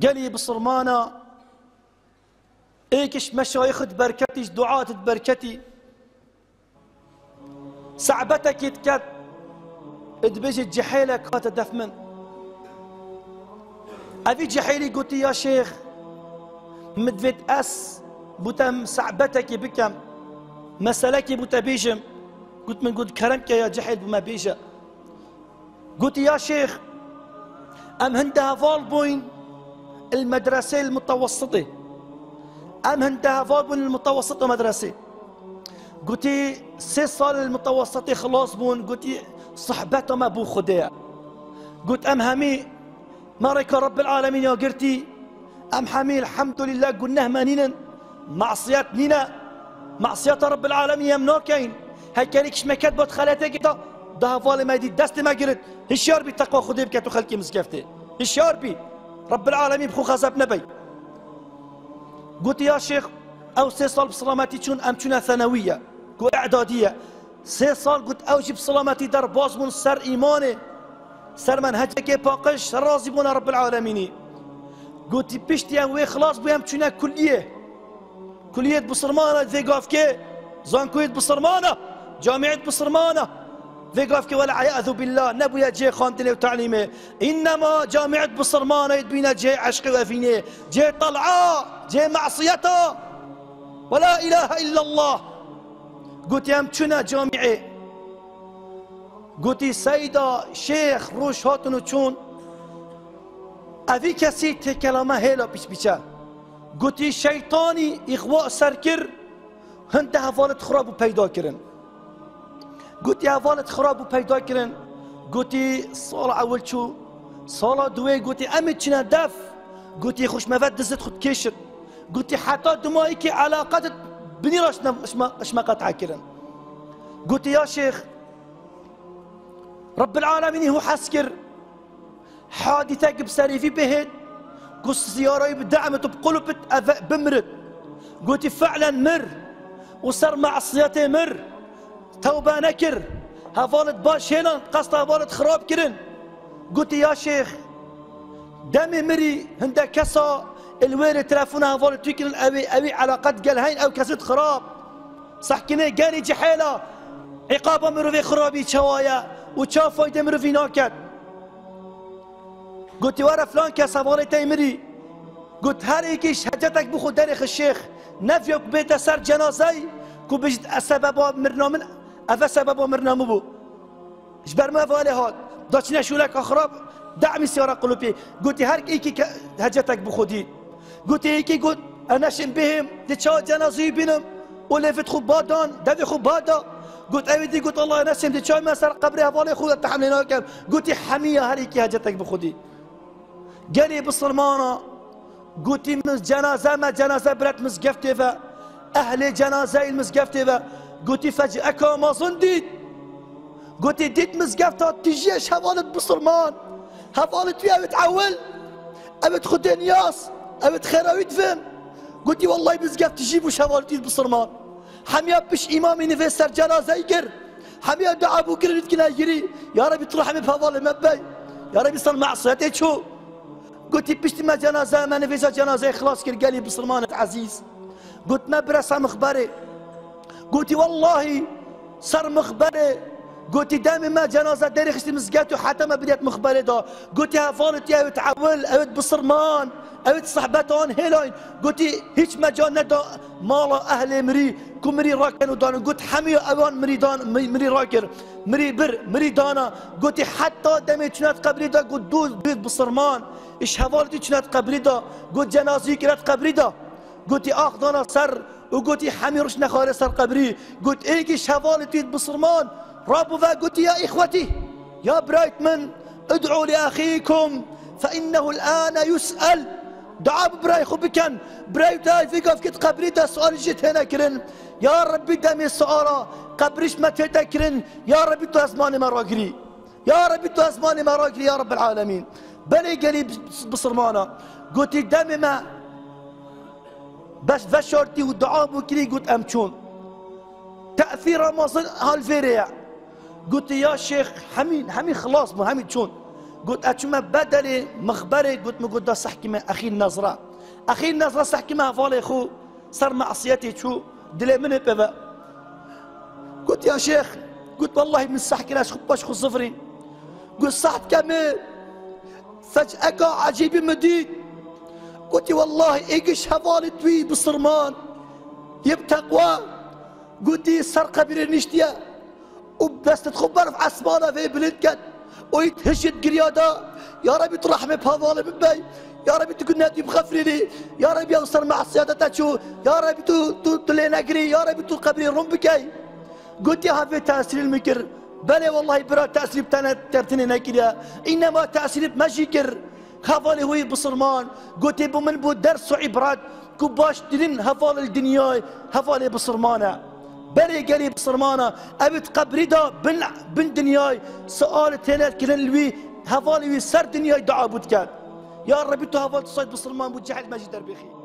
قالي بصرمانة ايكش مشايخ بركتي دعاة بركتي صعبتك يتكت ادبجت جحيلك هات دفمن ابي جحيلي قلت يا شيخ مدفت بوتم صعبتك بكم مسألك بوتا بيجم قلت كرمك يا جحيل بما بيجا قلت يا شيخ ام هندها فالبوين المدرسة المتوسطة ام هندها فالبوين المتوسطة مدرسة قلت 6 صال المتوسطة خلاص بون قلت صحبتهم ابو خديع قلت ام همي مارك رب العالمين يا قرتي ام حمي الحمد لله قلناه مانينا معصيات نينا معصيات رب العالمين يمنوكين هاي كانكش ما كتبت خالتك ده فالي ما يدي دست ما قرت هشيار بي تقوى خديب كاتو خلقي مزكفتي هشيار بي رب العالمين بخو خزاب نبي قلت يا شيخ او 6 صال بسلامتي تشون ام تشونا ثانويه كو اعداديه 6 صال قلت اوجب سلامتي در باز من سر ايماني سر منهجك باقش سر راضي بونا رب العالمين قلت بيشتي وي خلاص بيام تشونا كليه بصرمانه ذي قافكي زانكويت بصرمانه جامعه بصرمانه ذي قافكي ولا عياذ بالله نبويا جي خانتني وتعليمه انما جامعه بصرمانه يدبينا جي عشقي وفيني جي طلعه جي معصيته ولا اله الا الله قلت يا متشنا جامعه قلت سيدة شيخ روش هاتنو تشون افي كسي تكلمه هيلا بيش بيشا قلت شيطاني اخواء سركر هنده هفالت خراب و پیدا کرن قلت هفالت خراب و پیدا کرن قلت صال اول شو صال دوي قلت امت چنا دف قلت خوش مفد دزت خود كشت قلت حتى دمائي كي علاقات بني راش ما قطع كرن قلت يا شيخ رب العالمين هو حسكر حادثة بسري في بهد قلت سيارة بدعمت بقلبت بمرد قلت فعلا مر وصار معصيتي مر توبة نكر هفالت باش هنا قصد هفالت خراب كرن قلت يا شيخ دمي مري هندا كسا الويل تلافونها هفالت تكرن أبي علاقات قالهين أو كسد خراب صح كني قالي جحيلة عقابة مرو في خرابي شوايا وشاف فايدة مرو في ناكد قلت ورا فلان كاس هفالتي مري قلت هاريكيش حاجتك بخو داريخ الشيخ نفيك بيت سر جنازي كو بجد السبب مرنامن افا سبب مرنامو بو اجبر ما فالي هاد داشنا شو لك اخراب دعمي سيارة قلوبي قلت هارك ايكي هجتك بخودي قلت ايكي قلت انا شم بهم تشا جنازي بينهم ولفت خبادان دفي خبادا قلت ايدي قلت الله نسم تشا ما سر قبرها فالي خود تحملنا كم قلت حمية هاريكي هجتك بخودي قالي بصرمانة قلت من جنازة ما جنازة برات مزقفتي فا أهل جنازة المزقفتي فا قلت فجأك ما ظنديت قلت ديت مزقفتها تجيش هفالت بصرمان هفالت فيها بتعول أبت خدين ياس أبت خيراوي دفن قلت والله مزقفت تجيب وش هفالت بصرمان حميا بش إمامي نفسر جنازة يقر حميا دعا أبو كر يتكنا يجري يا ربي ترحمي بهفال مبي يا ربي صار معصيتي شو قلت بشت ما جنازة ما نفيسها جنازة خلاص كر قالي بصرمانة عزيز قلت ما برسها مخبري قلت والله صار مخبري قلت دائما ما جنازة داري خشت مسقاته حتى ما بديت مخبري دا قلت يا فالت يا تعول أبد بصرمان أبد صحبتان هيلاين قلت هيش مجال ندا مالا أهل مري كمري راكن ودان قلت حمي أوان مري دان مري راكر مري بر مري دانا قلت حتى دمي كنت قبري دا قلت دوز بيت بصرمان إيش هفالتي كنت قبري دا قلت جنازي كنت قبري دا قلت اخذنا سر وقلت حمي رش نخالي سر قبري قلت ايكي شفالي تيد بصرمان رابو فا قلت يا اخوتي يا برايت من ادعوا لاخيكم فانه الان يسأل دعا براي خو بكن برايت هاي في قف كت قبري دا سؤال جيت هنا كرن يا ربي دامي السؤال قبريش ما تذكرن يا ربي تو اسماني ما راقري يا ربي تو اسماني ما راقري يا رب العالمين بلي قالي بصرمانه قلت دامي ما بس فشرتي والدعاء بكري قلت امشون تأثير رمضان هالفريع قلت يا شيخ حمي خلاص مو حمي تشون قلت أتشما بدلي مخبري قلت ما قلت صحكي ما أخي النظرة أخي النظرة صحكي ما فالي خو صار معصيتي شو دلي من بابا قلت يا شيخ قلت والله من صحكي لاش خباش خو صفري قلت صحت كامل فجأة عجيب مديد قلت والله إيش هفالي توي بصرمان يبتقوى قلت سرقة برنشتيا وبس تتخبر في عسمانة في بلدكت ويتهشد قريادة يا ربي ترحمي بهذا ببي يا ربي تقول نادي بخفري يا ربي اوصل مع السيادة تشو يا ربي تلين اقري يا ربي تقبري رمبكي قلت يا في تأثير المكر بلي والله برا تأثير بتانا تبتني ناكريا انما تأثير ماجيكر خافالي هوي بصرمان قلت يبو من بو درس وعبرات كوباش تلين هفال الدنيا هفالي بصرمانه بلي قالي بصرمانه ابي تقبري دا بن دنياي سؤال تينات كلن الوي هفالي وي سر دنياي دعا بودكان يا ربي تو هفال تصيد بصرمان بوجحد ماجي دربيخي